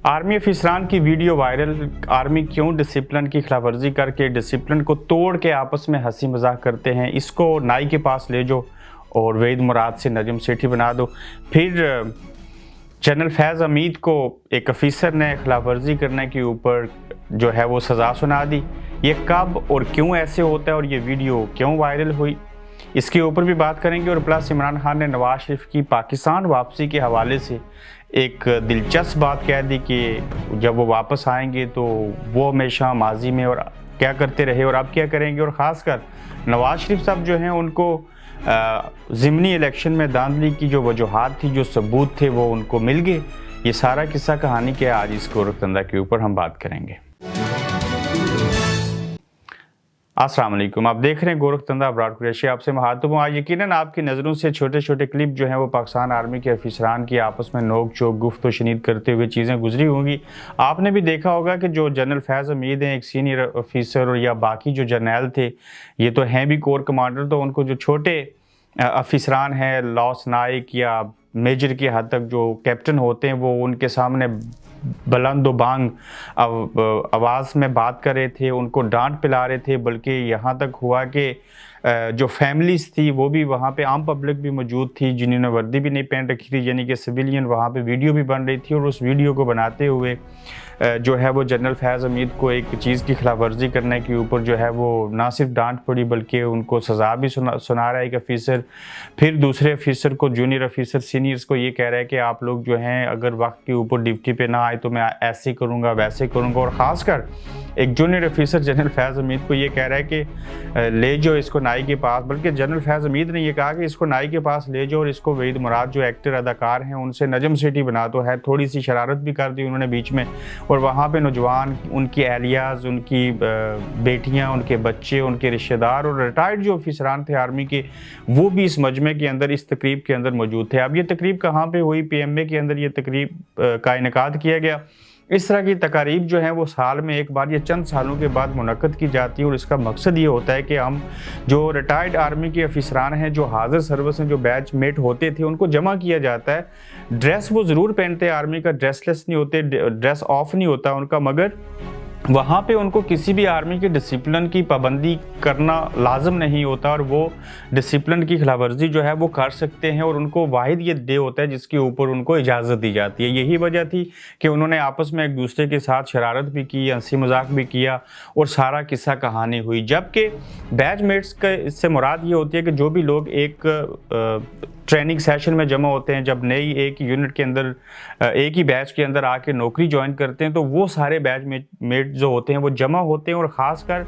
Army अफसरान की video viral. Army क्यों डिसिप्लिन की खिलाफ वर्जी करके डिसिप्लिन को तोड़ के आपस में हंसी मजाक करते हैं, इसको नाई के पास ले जाओ और वहीद मुराद से नजम सेठी बना दो। फिर जनरल फैज़ हमीद को एक अफसर ने खिलाफ वर्जी करने के ऊपर जो है वो सज़ा सुना दी। ये कब और क्यों ऐसे होता है और ये वीडियो क्यों वायरल हुई, इसके ऊपर भी बात करेंगे। और प्लस इमरान खान ने नवाज शरीफ की पाकिस्तान वापसी के हवाले से एक दिलचस्प बात कह दी कि जब वो वापस आएंगे तो वो हमेशा माजी में और क्या करते रहे और अब क्या करेंगे। और ख़ासकर नवाज शरीफ साहब जो हैं उनको ज़िमनी इलेक्शन में धांधली की जो वजूहात थी, जो सबूत थे, वो उनको मिल गए। ये सारा किस्सा कहानी क्या है, आज इस गोरखतंदा के ऊपर हम बात करेंगे। अस्सलाम वालेकुम, आप देख रहे हैं गोरखतंदा अबरार कुरैशी, आपसे मुखातिब हूं। आज यकीनन आपकी नज़रों से छोटे छोटे क्लिप जो हैं वो पाकिस्तान आर्मी के अफसरान की आपस में नोक चोक गुफ्त शनीद करते हुए चीज़ें गुजरी होंगी। आपने भी देखा होगा कि जो जनरल फैज़ हमीद हैं, एक सीनियर अफसर, और या बाकी जो जर्नैल थे, ये तो हैं भी कोर कमांडर, तो उनको जो छोटे अफसरान हैं, लॉस नाइक या मेजर की हद तक जो कैप्टन होते हैं, वो उनके सामने बुलंद बांग आवाज़ में बात कर रहे थे, उनको डांट पिला रहे थे। बल्कि यहाँ तक हुआ कि जो फैमिलीज़ थी वो भी वहाँ पे, आम पब्लिक भी मौजूद थी जिन्होंने वर्दी भी नहीं पहन रखी थी, यानी कि सिविलियन, वहाँ पे वीडियो भी बन रही थी। और उस वीडियो को बनाते हुए जो है वो जनरल फैज़ हमीद को एक चीज़ की खिलाफ वर्जी करने के ऊपर जो है वो ना सिर्फ डांट पड़ी बल्कि उनको सज़ा भी सुना रहा है एक अफसर। फिर दूसरे अफसर को, जूनियर अफसर सीनियर्स को ये कह रहा है कि आप लोग जो हैं अगर वक्त के ऊपर ड्यूटी पे ना आए तो मैं ऐसे करूँगा वैसे करूँगा। और ख़ासकर एक जूनियर अफसर जनरल फैज़ हमीद को ये कह रहा है कि ले जाओ इसको नाई के पास। बल्कि जनरल फैज़ हमीद ने ये कहा कि इसको नाई के पास ले जाओ और इसको वहीद मुराद जो एक्टर अदाकार हैं उनसे नजम सेठी बना दो। है थोड़ी सी शरारत भी कर दी उन्होंने बीच में। और वहाँ पे नौजवान, उनकी एहलियाज़, उनकी बेटियाँ, उनके बच्चे, उनके रिश्तेदार और रिटायर्ड जो अफसरान थे आर्मी के, वो भी इस मजमे के अंदर, इस तकरीब के अंदर मौजूद थे। अब ये तकरीब कहाँ पे हुई? PMA के अंदर ये तकरीब का इनेकाद किया गया। इस तरह की तकारीब जो हैं वो साल में एक बार या चंद सालों के बाद मुनक्कद की जाती है। और इसका मकसद ये होता है कि हम जो रिटायर्ड आर्मी के अफसरान हैं, जो हाजिर सर्विस में जो बैच मेट होते थे, उनको जमा किया जाता है। ड्रेस वो ज़रूर पहनते हैं, आर्मी का ड्रेसलेस नहीं होते, ड्रेस ऑफ नहीं होता उनका, मगर वहाँ पे उनको किसी भी आर्मी के डिसिप्लिन की पाबंदी करना लाजम नहीं होता और वो डिसिप्लिन की खिलाफ वर्जी जो है वो कर सकते हैं। और उनको वाहिद ये डे होता है जिसके ऊपर उनको इजाज़त दी जाती है। यही वजह थी कि उन्होंने आपस में एक दूसरे के साथ शरारत भी की, हंसी मजाक भी किया और सारा किस्सा कहानी हुई। जबकि बैचमेट्स का इससे मुराद ये होती है कि जो भी लोग एक ट्रेनिंग सेशन में जमा होते हैं, जब नई एक यूनिट के अंदर, एक ही बैच के अंदर आके नौकरी ज्वाइन करते हैं, तो वो सारे बैच मेट जो होते हैं वो जमा होते हैं। और ख़ासकर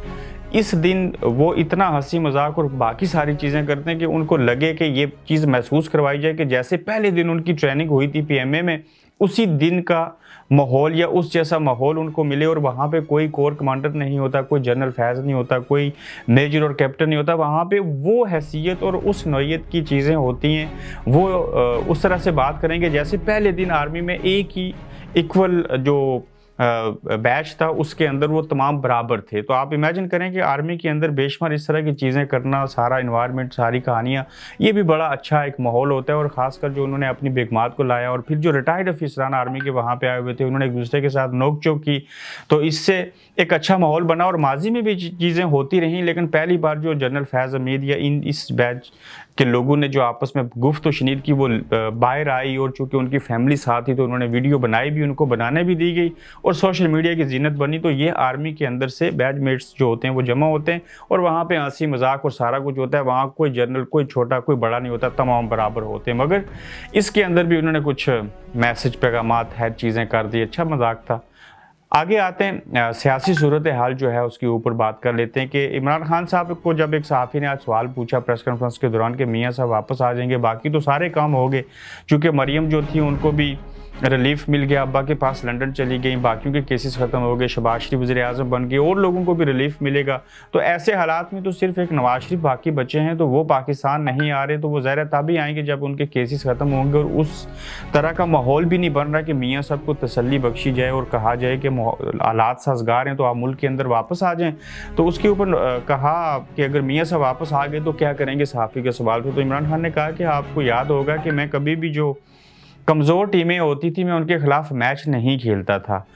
इस दिन वो इतना हंसी मजाक और बाकी सारी चीज़ें करते हैं कि उनको लगे कि ये चीज़ महसूस करवाई जाए कि जैसे पहले दिन उनकी ट्रेनिंग हुई थी PMA में, उसी दिन का माहौल या उस जैसा माहौल उनको मिले। और वहाँ पे कोई कोर कमांडर नहीं होता, कोई जनरल फैज़ नहीं होता, कोई मेजर और कैप्टन नहीं होता। वहाँ पे वो हैसियत और उस नौयत की चीज़ें होती हैं। वो उस तरह से बात करेंगे जैसे पहले दिन आर्मी में एक ही इक्वल जो बैच था उसके अंदर वो तमाम बराबर थे। तो आप इमेजिन करें कि आर्मी के अंदर बेशुमार इस तरह की चीज़ें करना, सारा इन्वायरमेंट, सारी कहानियाँ, ये भी बड़ा अच्छा एक माहौल होता है। और ख़ासकर जो उन्होंने अपनी बेगमात को लाया और फिर जो रिटायर्ड अफसरान आर्मी के वहाँ पे आए हुए थे, उन्होंने एक दूसरे के साथ नोक चोक की, तो इससे एक अच्छा माहौल बना। और माजी में भी चीज़ें होती रहीं, लेकिन पहली बार जो जनरल फैज़ हमीद या इस बैच के लोगों ने जो आपस में गुफ्त व शनीद की, वो बाहर आई। और चूँकि उनकी फैमिली साथ थी तो उन्होंने वीडियो बनाई भी, उनको बनाने भी दी गई और सोशल मीडिया की जीनत बनी। तो ये आर्मी के अंदर से बैचमेट्स जो होते हैं वो जमा होते हैं और वहाँ पे हंसी मजाक और सारा कुछ होता है। वहाँ कोई जनरल, कोई छोटा, कोई बड़ा नहीं होता, तमाम बराबर होते हैं। मगर इसके अंदर भी उन्होंने कुछ मैसेज, पैगामात, है चीज़ें कर दी, अच्छा मजाक था। आगे आते हैं, सियासी सूरत हाल जो है उसके ऊपर बात कर लेते हैं कि इमरान खान साहब को जब एक सहाफ़ी ने आज सवाल पूछा प्रेस कॉन्फ्रेंस के दौरान कि मियाँ साहब वापस आ जाएंगे, बाकी तो सारे काम हो गए, चूँकि मरियम जो थी उनको भी रिलीफ मिल गया, अब्बा के पास लंदन चली गई, बाकियों के केसेस ख़त्म हो गए, शहबाज शरीफ वज़ीर-ए-आज़म बन गए और लोगों को भी रिलीफ मिलेगा। तो ऐसे हालात में तो सिर्फ एक नवाज शरीफ बाकी बचे हैं, तो वो पाकिस्तान नहीं आ रहे, तो वो ज़ाहिर तभी आएंगे जब उनके केसेस ख़त्म होंगे। और उस तरह का माहौल भी नहीं बन रहा कि मियाँ साहब को तसल्ली बख्शी जाए और कहा जाए कि हालात साजगार हैं तो आप मुल्क के अंदर वापस आ जाएँ। तो उसके ऊपर कहा कि अगर मियाँ साहब वापस आ गए तो क्या करेंगे सहाफ़ी के सवाल पर। तो इमरान खान ने कहा कि आपको याद होगा कि मैं कभी भी जो कमज़ोर टीमें होती थी मैं उनके ख़िलाफ़ मैच नहीं खेलता था।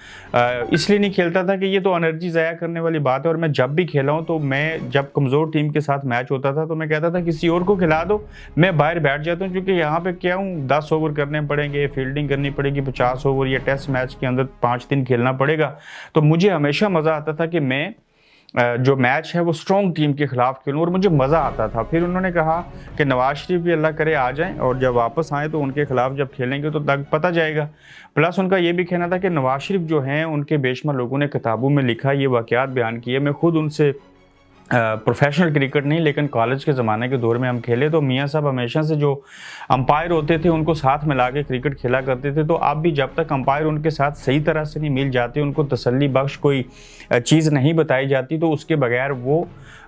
इसलिए नहीं खेलता था कि ये तो एनर्जी ज़ाया करने वाली बात है, और मैं जब भी खेला हूँ तो मैं जब कमज़ोर टीम के साथ मैच होता था तो मैं कहता था किसी और को खिला दो, मैं बाहर बैठ जाता हूँ, क्योंकि यहाँ पे क्या हूँ 10 ओवर करने पड़ेंगे, फील्डिंग करनी पड़ेगी 50 ओवर, या टेस्ट मैच के अंदर 5 दिन खेलना पड़ेगा। तो मुझे हमेशा मज़ा आता था कि मैं जो मैच है वो स्ट्रॉन्ग टीम के खिलाफ खेलूं, और मुझे मज़ा आता था। फिर उन्होंने कहा कि नवाज शरीफ भी अल्लाह करे आ जाएं, और जब वापस आएँ तो उनके खिलाफ जब खेलेंगे तो तक पता जाएगा। प्लस उनका ये भी कहना था कि नवाज शरीफ जो हैं उनके बेशुमार लोगों ने किताबों में लिखा, ये वाक़यात बयान किए। मैं खुद उनसे प्रोफेशनल क्रिकेट नहीं, लेकिन कॉलेज के ज़माने के दौर में हम खेले, तो मियाँ साहब हमेशा से जो अंपायर होते थे उनको साथ मिला के क्रिकेट खेला करते थे। तो आप भी जब तक अंपायर उनके साथ सही तरह से नहीं मिल जाते, उनको तसल्ली बख्श कोई चीज़ नहीं बताई जाती, तो उसके बगैर वो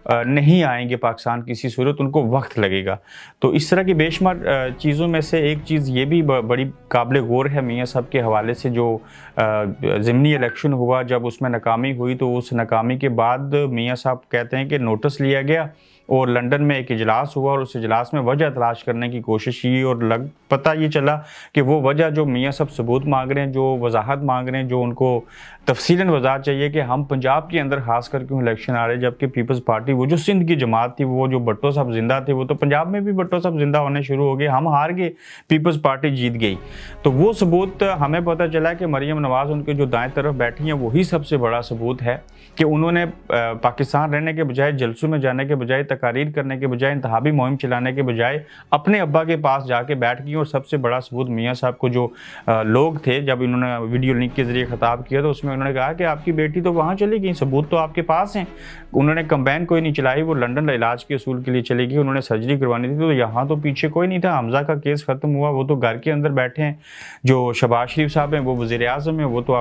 नहीं आएंगे पाकिस्तान किसी सूरत, उनको वक्त लगेगा। तो इस तरह की बेशुमार चीज़ों में से एक चीज़ ये भी बड़ी काबिल गौर है मियाँ साहब के हवाले से, जो ज़िमनी इलेक्शन हुआ, जब उसमें नाकामी हुई तो उस नाकामी के बाद मियाँ साहब कहते हैं कि नोटिस लिया गया और लंदन में एक इजलास हुआ, और उस इजलास में वजह तलाश करने की कोशिश की, और पता ये चला कि वो वजह जो मियाँ साहब सबूत मांग रहे हैं, जो वजाहत मांग रहे हैं, जो उनको तफसीलन वजाहत चाहिए कि हम पंजाब के अंदर खास कर क्यों इलेक्शन आ रहे हैं, जबकि पीपल्स पार्टी वो जो सिंध की जमात थी, वो जो भट्टो साहब जिंदा थे, वो तो पंजाब में भी भट्टो साहब जिंदा होने शुरू हो गए, हम हार गए, पीपल्स पार्टी जीत गई। तो वो सबूत हमें पता चला कि मरियम नवाज़ उनके जो दाएं तरफ बैठी हैं वही सबसे बड़ा सबूत है कि उन्होंने पाकिस्तान रहने के बजाय, जलसों में जाने के बजाय, तकारीर करने के बजाय, इंतहाबी मुहिम चलाने के बजाय अपने अब्बा के पास जाके बैठ गई। और सबसे बड़ा सबूत मियाँ साहब को जो लोग थे, जब इन्होंने वीडियो लिंक के जरिए खिताब किया तो उसमें उन्होंने कहा कि आपकी बेटी तो वहाँ चली गई, सबूत तो आपके पास हैं। उन्होंने कंपेन कोई नहीं चलाई, वो लंदन इलाज के असूल के लिए चली गई, उन्होंने सर्जरी करवानी थी, तो यहाँ तो पीछे कोई नहीं था। हमजा का केस ख़त्म हुआ, वो तो घर के अंदर बैठे हैं। जो शहबाज शरीफ साहब हैं वो वज़ीर आज़म हैं, वो तो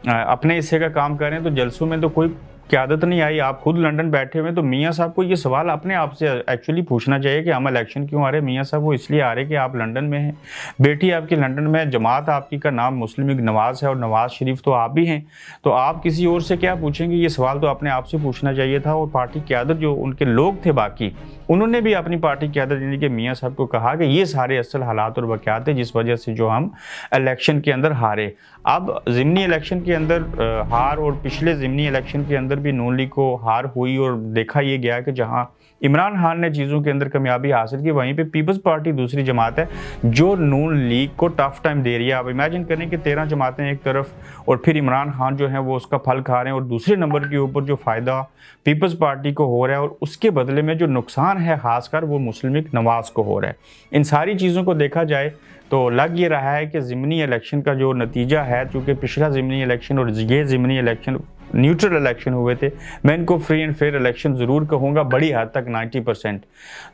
अपने हिस्से का काम कर रहे हैं। तो जलसों में तो कोई क़यादत नहीं आई, आप खुद लंदन बैठे हुए हैं। तो मियाँ साहब को ये सवाल अपने आप से एक्चुअली पूछना चाहिए कि हम इलेक्शन क्यों आ रहे हैं। मियाँ साहब वो इसलिए आ रहे हैं कि आप लंदन में हैं, बेटी आपकी लंदन में है, जमात आपकी का नाम मुस्लिम लीग नवाज़ है, और नवाज़ शरीफ तो आप भी हैं, तो आप किसी और से क्या पूछेंगे। ये सवाल तो अपने आप से पूछना चाहिए था। और पार्टी क़यादत जो उनके लोग थे बाकी, उन्होंने भी अपनी पार्टी क़यादत यानी कि मियाँ साहब को कहा कि ये सारे असल हालात और वाक़यात हैं जिस वजह से जो हम इलेक्शन के अंदर हारे। अब ज़िमनी इलेक्शन के अंदर हार, और पिछले ज़िमनी इलेक्शन के अंदर भी नून लीग को हार हुई, और देखा ये गया कि जहां इमरान खान ने चीज़ों के अंदर कामयाबी हासिल की, वहीं पे पीपल्स पार्टी दूसरी जमात है जो नून लीग को टफ टाइम दे रही है। आप इमेजिन करें कि 13 जमातें एक तरफ, और फिर इमरान खान जो है वो उसका फल खा रहे हैं, और दूसरे नंबर के ऊपर जो फ़ायदा पीपल्स पार्टी को हो रहा है और उसके बदले में जो नुकसान है खासकर वो मुस्लिम लीग नवाज़ को हो रहा है। इन सारी चीज़ों को देखा जाए तो लग ये रहा है कि ज़िमनी इलेक्शन का जो नतीजा है, चूँकि पिछला ज़िमनी इलेक्शन और ये ज़िमनी इलेक्शन न्यूट्रल इलेक्शन हुए थे, मैं इनको फ्री एंड फेयर इलेक्शन ज़रूर कहूँगा, बड़ी हद तक 90%।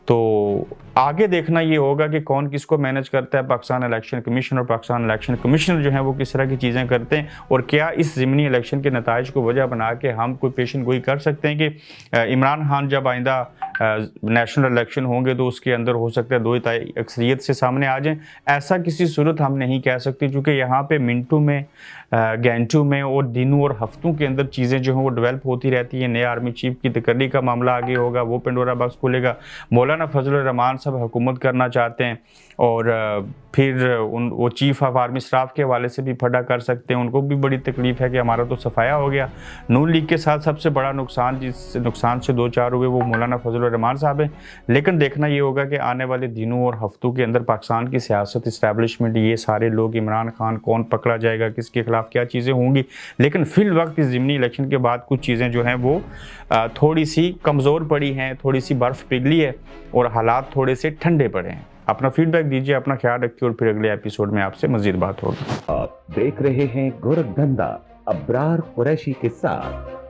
तो आगे देखना ये होगा कि कौन किसको मैनेज करता है, पाकिस्तान इलेक्शन कमीशन और पाकिस्तान इलेक्शन कमिश्नर जो है वो किस तरह की चीज़ें करते हैं, और क्या इस ज़िमनी इलेक्शन के नताइज को वजह बना के हम कोई पेशन गोई कर सकते हैं कि इमरान खान जब आइंदा नेशनल इलेक्शन होंगे तो उसके अंदर हो सकता है 2 तिहाई अक्सरियत से सामने आ जाएं। ऐसा किसी सूरत हम नहीं कह सकते, क्योंकि यहाँ पे मिनटों में, घंटों में और दिनों और हफ्तों के अंदर चीज़ें जो हैं वो डेवलप होती रहती हैं। नए आर्मी चीफ की तकर्री का मामला आगे होगा, वो पेंडोरा बॉक्स खोलेगा। मौलाना फजल रहमान साहब हुकूमत करना चाहते हैं, और फिर वो चीफ ऑफ आर्मी स्टाफ के हवाले से भी फटा कर सकते हैं। उनको भी बड़ी तकलीफ़ है कि हमारा तो सफाया हो गया। नून लीग के साथ सबसे बड़ा नुकसान, जिस नुकसान से 2-4 हुए, वो मौलाना फजल रहमान साहब हैं। लेकिन देखना ये होगा कि आने वाले दिनों और हफ्तों के अंदर पाकिस्तान की सियासत, इस्टेब्लिशमेंट, ये सारे लोग, इमरान खान कौन पकड़ा जाएगा, किसके खिलाफ क्या चीज़ें होंगी। लेकिन फिल वक्त इस ज़िमनी इलेक्शन के बाद कुछ चीज़ें जो हैं वो थोड़ी सी कमज़ोर पड़ी हैं, थोड़ी सी बर्फ़ पिघली है, और हालात थोड़े से ठंडे पड़े हैं। अपना फीडबैक दीजिए, अपना ख्याल रखिए, और फिर अगले एपिसोड में आपसे मज़ीद बात होगी। आप देख रहे हैं गोरखधंधा अब्रार कुरैशी के साथ।